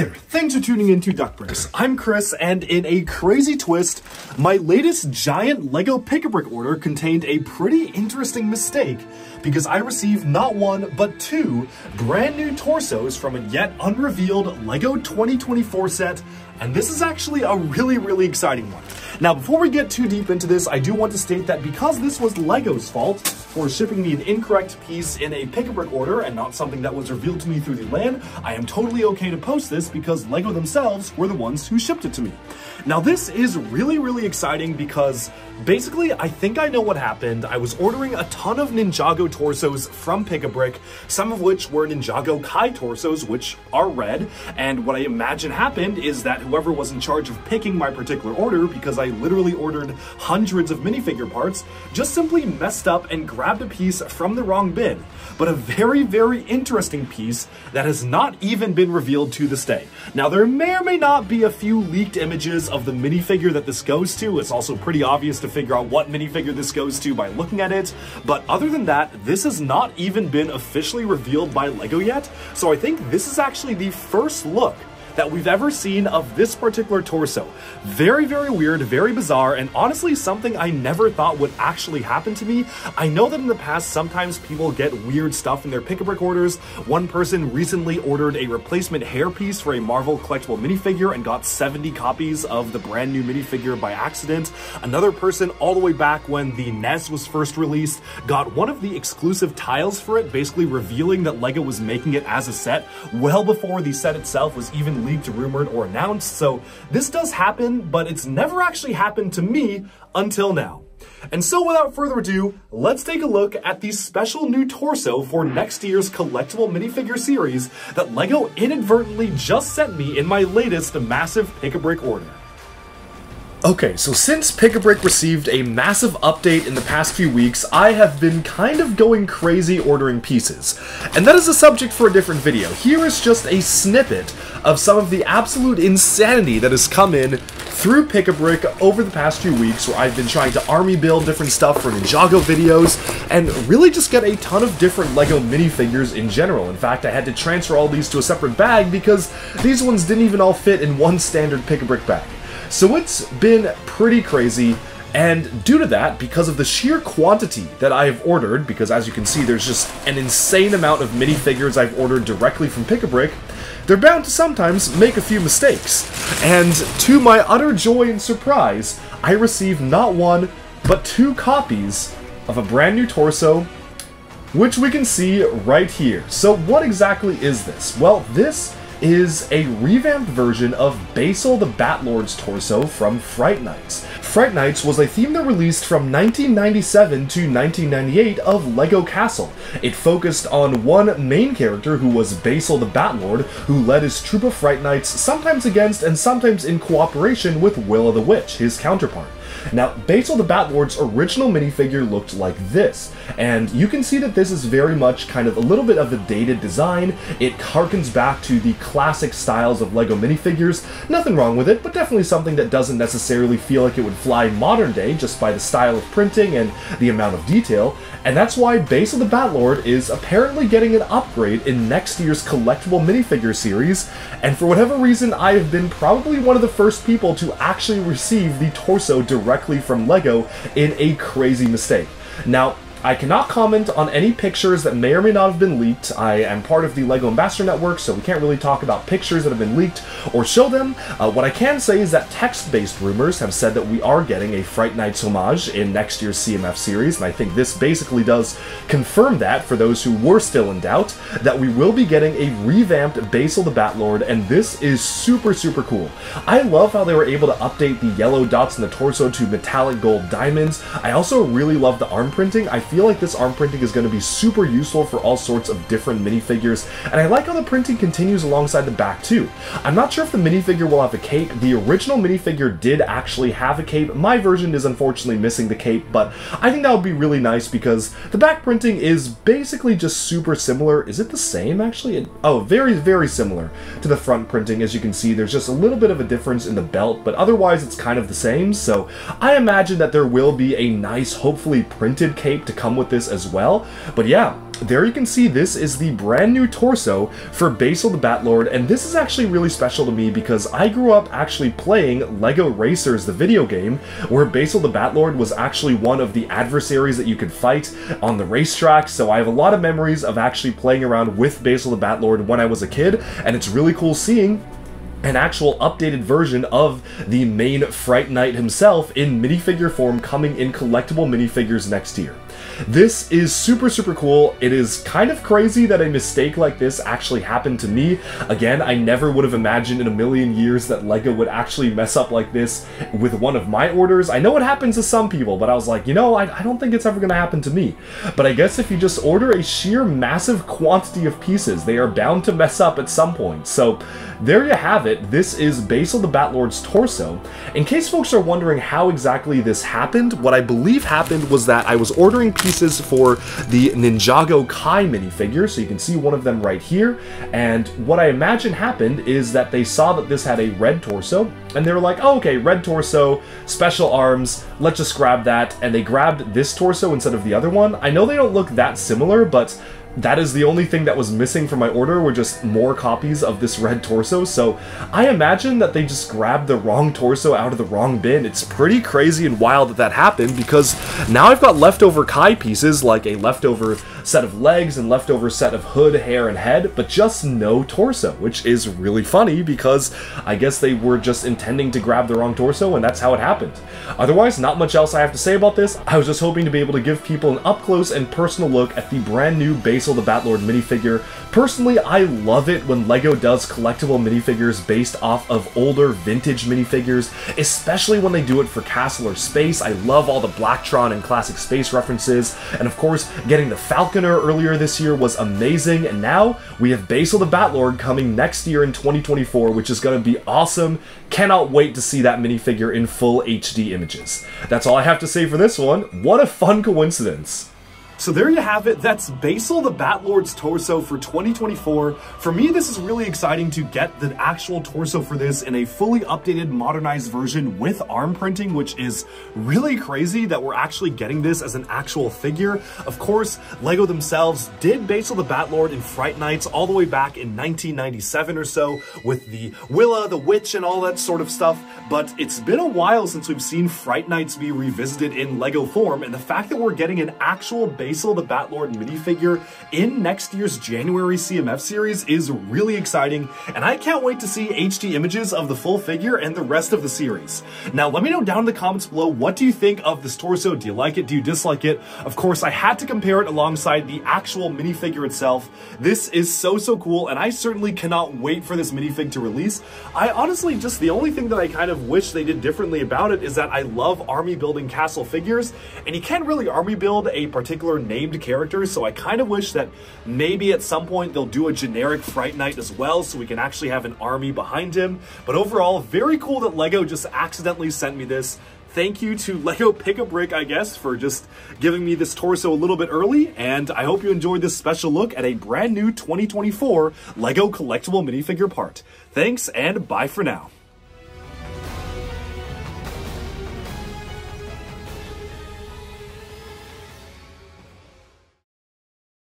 there, thanks for tuning in to Duck Bricks. I'm Chris, and in a crazy twist, my latest giant LEGO Pick-a-Brick order contained a pretty interesting mistake, because I received not one, but two brand new torsos from a yet unrevealed LEGO 2024 set, and this is actually a really exciting one. Now, before we get too deep into this, I do want to state that because this was LEGO's fault for shipping me an incorrect piece in a Pick-a-Brick order and not something that was revealed to me through the LAN, I am totally okay to post this because LEGO themselves were the ones who shipped it to me. Now, this is really exciting because basically, I think I know what happened. I was ordering a ton of Ninjago torsos from Pick-a-Brick, some of which were Ninjago Kai torsos, which are red, and what I imagine happened is that whoever was in charge of picking my particular order, because I literally ordered hundreds of minifigure parts, just simply messed up and grabbed a piece from the wrong bin. But a very interesting piece that has not even been revealed to this day. Now, there may or may not be a few leaked images of the minifigure that this goes to. It's also pretty obvious to figure out what minifigure this goes to by looking at it. But other than that, this has not even been officially revealed by LEGO yet. So I think this is actually the first look that we've ever seen of this particular torso. Very weird, very bizarre, and honestly something I never thought would actually happen to me. I know that in the past sometimes people get weird stuff in their Pick-a-Brick orders. One person recently ordered a replacement hairpiece for a Marvel collectible minifigure and got 70 copies of the brand new minifigure by accident. Another person, all the way back when the NES was first released, got one of the exclusive tiles for it, basically revealing that LEGO was making it as a set well before the set itself was even leaked, rumored, or announced. So this does happen, but it's never actually happened to me until now. And so without further ado, let's take a look at the special new torso for next year's collectible minifigure series that LEGO inadvertently just sent me in my latest massive Pick-a-Brick order. Okay, so since Pick-a-Brick received a massive update in the past few weeks, I have been kind of going crazy ordering pieces. And that is a subject for a different video. Here is just a snippet of some of the absolute insanity that has come in through Pick-a-Brick over the past few weeks, where I've been trying to army build different stuff for Ninjago videos, and really just get a ton of different LEGO minifigures in general. In fact, I had to transfer all these to a separate bag because these ones didn't even all fit in one standard Pick-a-Brick bag. So it's been pretty crazy, and due to that, because of the sheer quantity that I have ordered, because as you can see there's just an insane amount of minifigures I've ordered directly from Pick-a-Brick, they're bound to sometimes make a few mistakes. And to my utter joy and surprise, I received not one, but two copies of a brand new torso, which we can see right here. So what exactly is this? Well, this is a revamped version of Basil the Batlord's torso from Fright Nights. Fright Nights was a theme that released from 1997 to 1998 of LEGO Castle. It focused on one main character who was Basil the Batlord, who led his troop of Fright Nights sometimes against and sometimes in cooperation with Willa the Witch, his counterpart. Now, Basil the Batlord's original minifigure looked like this, and you can see that this is very much kind of a little bit of a dated design. It harkens back to the classic styles of LEGO minifigures. Nothing wrong with it, but definitely something that doesn't necessarily feel like it would fly modern day just by the style of printing and the amount of detail. And that's why Basil the Batlord is apparently getting an upgrade in next year's collectible minifigure series, and for whatever reason, I have been probably one of the first people to actually receive the torso directly from LEGO in a crazy mistake. Now, I cannot comment on any pictures that may or may not have been leaked. I am part of the LEGO Ambassador Network, so we can't really talk about pictures that have been leaked or show them. What I can say is that text-based rumors have said that we are getting a Fright Nights homage in next year's CMF series, and I think this basically does confirm that, for those who were still in doubt, that we will be getting a revamped Basil the Batlord, and this is super cool. I love how they were able to update the yellow dots in the torso to metallic gold diamonds. I also really love the arm printing. I feel like this arm printing is going to be super useful for all sorts of different minifigures, and I like how the printing continues alongside the back too. I'm not sure if the minifigure will have a cape. The original minifigure did actually have a cape. My version is unfortunately missing the cape, but I think that would be really nice because the back printing is basically just super similar. Is it the same actually? Oh, very similar to the front printing. As you can see, there's just a little bit of a difference in the belt, but otherwise it's kind of the same. So I imagine that there will be a nice, hopefully printed cape to come with this as well. But yeah, there you can see this is the brand new torso for Basil the Batlord, and this is actually really special to me because I grew up actually playing LEGO Racers, the video game, where Basil the Batlord was actually one of the adversaries that you could fight on the racetrack, so I have a lot of memories of actually playing around with Basil the Batlord when I was a kid, and it's really cool seeing an actual updated version of the main Fright Knight himself in minifigure form coming in collectible minifigures next year. This is super, super cool. It is kind of crazy that a mistake like this actually happened to me. Again, I never would have imagined in a million years that LEGO would actually mess up like this with one of my orders. I know it happens to some people, but I was like, you know, I don't think it's ever going to happen to me. But I guess if you just order a sheer massive quantity of pieces, they are bound to mess up at some point. So there you have it. This is Basil the Batlord's torso. In case folks are wondering how exactly this happened, what I believe happened was that I was ordering pieces for the Ninjago Kai minifigure, so you can see one of them right here, and what I imagine happened is that they saw that this had a red torso, and they were like, oh, okay, red torso, special arms, let's just grab that, and they grabbed this torso instead of the other one. I know they don't look that similar, but that is the only thing that was missing from my order, were just more copies of this red torso, so I imagine that they just grabbed the wrong torso out of the wrong bin. It's pretty crazy and wild that that happened, because now I've got leftover Kai pieces, like a leftover set of legs and leftover set of hood, hair, and head, but just no torso, which is really funny because I guess they were just intending to grab the wrong torso, and that's how it happened. Otherwise, not much else I have to say about this. I was just hoping to be able to give people an up-close and personal look at the brand new Basil the Batlord minifigure. Personally, I love it when LEGO does collectible minifigures based off of older vintage minifigures, especially when they do it for Castle or Space. I love all the Blacktron and classic Space references, and of course, getting the Falconer earlier this year was amazing, and now we have Basil the Batlord coming next year in 2024, which is going to be awesome. Cannot wait to see that minifigure in full HD images. That's all I have to say for this one. What a fun coincidence. So there you have it. That's Basil the Batlord's torso for 2024. For me, this is really exciting to get the actual torso for this in a fully updated, modernized version with arm printing, which is really crazy that we're actually getting this as an actual figure. Of course, LEGO themselves did Basil the Batlord in Fright Nights all the way back in 1997 or so with the Willa, the Witch, and all that sort of stuff, but it's been a while since we've seen Fright Nights be revisited in LEGO form, and the fact that we're getting an actual Basil the Batlord minifigure in next year's January CMF series is really exciting, and I can't wait to see HD images of the full figure and the rest of the series. Now, let me know down in the comments below, what do you think of this torso? Do you like it? Do you dislike it? Of course, I had to compare it alongside the actual minifigure itself. This is so cool, and I certainly cannot wait for this minifig to release. I honestly, just the only thing that I kind of wish they did differently about it is that I love army building castle figures, and you can't really army build a particular named character, so I kind of wish that maybe at some point they'll do a generic Fright Knight as well, so we can actually have an army behind him. But overall, very cool that LEGO just accidentally sent me this. Thank you to LEGO Pick-a-Brick, I guess, for just giving me this torso a little bit early, and I hope you enjoyed this special look at a brand new 2024 LEGO collectible minifigure part. Thanks, and bye for now.